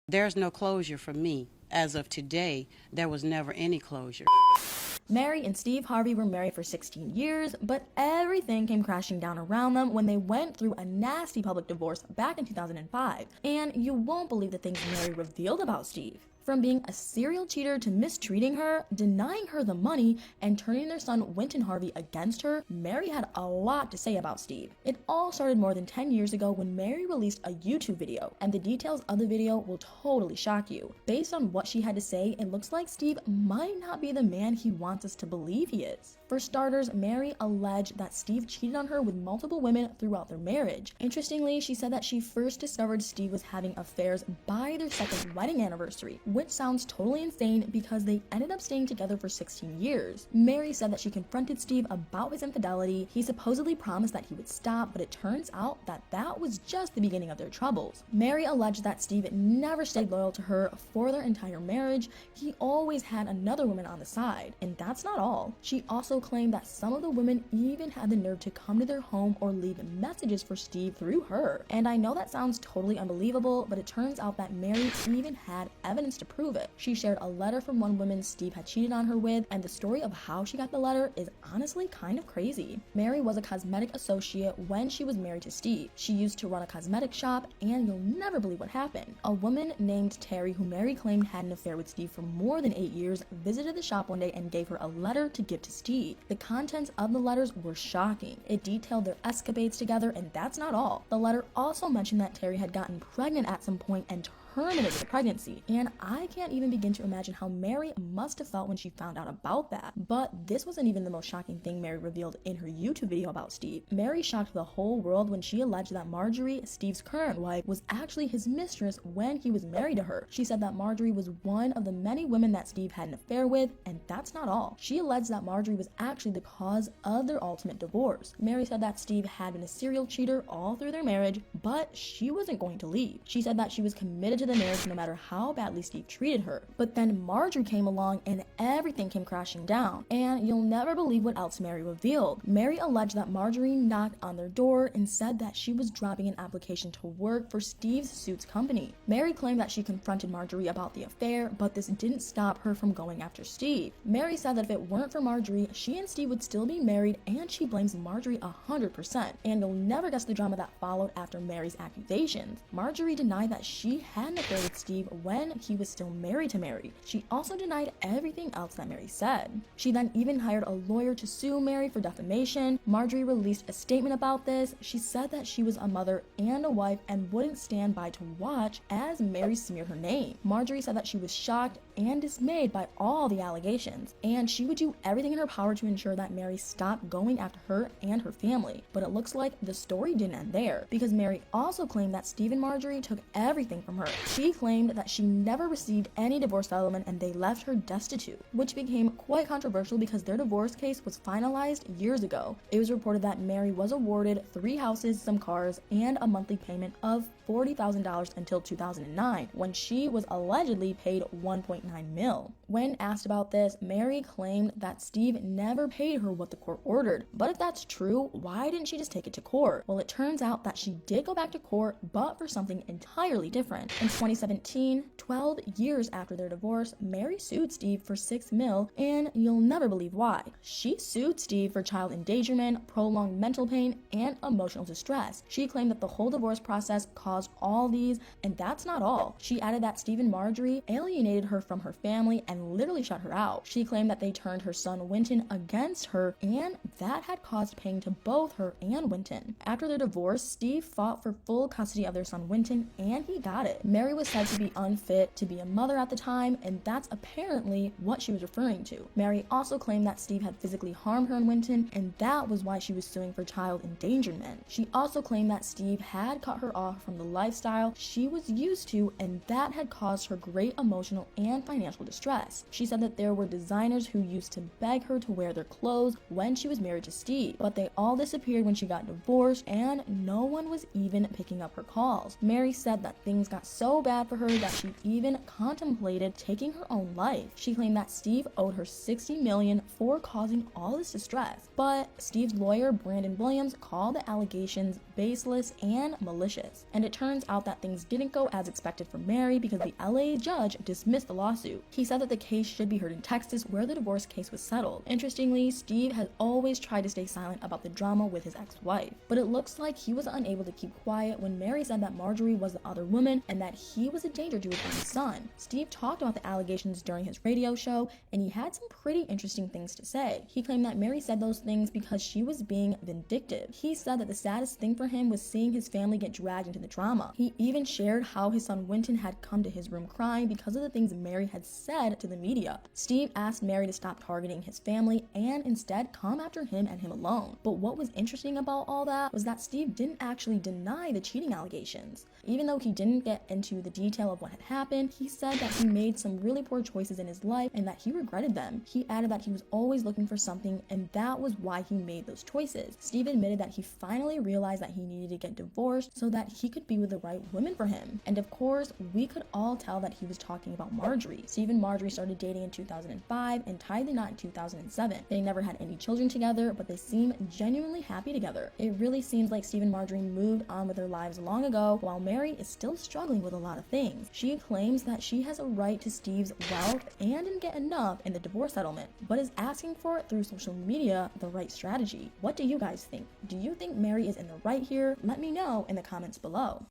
There's no closure for me. As of today, there was never any closure. Mary and Steve Harvey were married for 16 years, but everything came crashing down around them when they went through a nasty public divorce back in 2005. And you won't believe the things Mary revealed about Steve. From being a serial cheater to mistreating her, denying her the money, and turning their son Winton Harvey against her, Mary had a lot to say about Steve. It all started more than 10 years ago when Mary released a YouTube video, and the details of the video will totally shock you. Based on what she had to say, it looks like Steve might not be the man he wants us to believe he is. For starters, Mary alleged that Steve cheated on her with multiple women throughout their marriage. Interestingly, she said that she first discovered Steve was having affairs by their second wedding anniversary, which sounds totally insane because they ended up staying together for 16 years. Mary said that she confronted Steve about his infidelity. He supposedly promised that he would stop, but it turns out that that was just the beginning of their troubles. Mary alleged that Steve never stayed loyal to her for their entire marriage. He always had another woman on the side, and that's not all. She also claimed that some of the women even had the nerve to come to their home or leave messages for Steve through her. And I know that sounds totally unbelievable, but it turns out that Mary even had evidence to prove it. She shared a letter from one woman Steve had cheated on her with, and the story of how she got the letter is honestly kind of crazy. Mary was a cosmetic associate when she was married to Steve. She used to run a cosmetic shop, and you'll never believe what happened. A woman named Terry, who Mary claimed had an affair with Steve for more than 8 years, visited the shop one day and gave her a letter to give to Steve. The contents of the letters were shocking. It detailed their escapades together, and that's not all. The letter also mentioned that Terry had gotten pregnant at some point and terminated the pregnancy, and I can't even begin to imagine how Mary must have felt when she found out about that. But this wasn't even the most shocking thing Mary revealed in her YouTube video about Steve. Mary shocked the whole world when she alleged that Marjorie, Steve's current wife, was actually his mistress when he was married to her. She said that Marjorie was one of the many women that Steve had an affair with, and that's not all. She alleged that Marjorie was actually the cause of their ultimate divorce. Mary said that Steve had been a serial cheater all through their marriage, but she wasn't going to leave. She said that she was committed to the marriage no matter how badly Steve treated her. But then Marjorie came along and everything came crashing down. And you'll never believe what else Mary revealed. Mary alleged that Marjorie knocked on their door and said that she was dropping an application to work for Steve's suits company. Mary claimed that she confronted Marjorie about the affair, but this didn't stop her from going after Steve. Mary said that if it weren't for Marjorie, she and Steve would still be married, and she blames Marjorie 100%. And you'll never guess the drama that followed after Mary's accusations. Marjorie denied that she had an affair with Steve when he was still married to Mary. She also denied everything else that Mary said. She then even hired a lawyer to sue Mary for defamation. Marjorie released a statement about this. She said that she was a mother and a wife and wouldn't stand by to watch as Mary smeared her name. Marjorie said that she was shocked and dismayed by all the allegations, and she would do everything in her power to ensure that Mary stopped going after her and her family. But it looks like the story didn't end there, because Mary also claimed that Steve and Marjorie took everything from her. She claimed that she never received any divorce settlement and they left her destitute, which became quite controversial because their divorce case was finalized years ago. It was reported that Mary was awarded 3 houses, some cars, and a monthly payment of $40,000 until 2009, when she was allegedly paid $1.9 million. When asked about this, Mary claimed that Steve never paid her what the court ordered. But if that's true, why didn't she just take it to court? Well, it turns out that she did go back to court, but for something entirely different. In 2017, 12 years after their divorce, Mary sued Steve for $6 million, and you'll never believe why. She sued Steve for child endangerment, prolonged mental pain, and emotional distress. She claimed that the whole divorce process caused all these, and that's not all. She added that Steve and Marjorie alienated her from her family and literally shut her out. She claimed that they turned her son Winton against her, and that had caused pain to both her and Winton. After their divorce, Steve fought for full custody of their son Winton, and he got it. Mary was said to be unfit to be a mother at the time, and that's apparently what she was referring to. Mary also claimed that Steve had physically harmed her and Winton, and that was why she was suing for child endangerment. She also claimed that Steve had cut her off from the lifestyle she was used to, and that had caused her great emotional and financial distress. She said that there were designers who used to beg her to wear their clothes when she was married to Steve, but they all disappeared when she got divorced, and no one was even picking up her calls. Mary said that things got so bad for her that she even contemplated taking her own life. She claimed that Steve owed her $60 million for causing all this distress. But Steve's lawyer, Brandon Williams, called the allegations baseless and malicious. And it turns out that things didn't go as expected for Mary because the LA judge dismissed the lawsuit. He said that the case should be heard in Texas, where the divorce case was settled. Interestingly, Steve has always tried to stay silent about the drama with his ex-wife, but it looks like he was unable to keep quiet when Mary said that Marjorie was the other woman and that he was a danger to his own son. Steve talked about the allegations during his radio show, and he had some pretty interesting things to say. He claimed that Mary said those things because she was being vindictive. He said that the saddest thing for him was seeing his family get dragged into the drama. He even shared how his son Winton had come to his room crying because of the things Mary had said to the media. Steve asked Mary to stop targeting his family and instead come after him and him alone. But what was interesting about all that was that Steve didn't actually deny the cheating allegations. Even though he didn't get into the detail of what had happened, he said that he made some really poor choices in his life and that he regretted them. He added that he was always looking for something, and that was why he made those choices. Steve admitted that he finally realized that he needed to get divorced so that he could be with the right woman for him. And of course, we could all tell that he was talking about Marjorie. Steve and Marjorie started dating in 2005 and tied the knot in 2007. They never had any children together, but they seem genuinely happy together. It really seems like Steve and Marjorie moved on with their lives long ago, while Mary is still struggling with a lot of things. She claims that she has a right to Steve's wealth and didn't get enough in the divorce settlement, but is asking for it through social media the right strategy. What do you guys think? Do you think Mary is in the right here? Let me know in the comments below.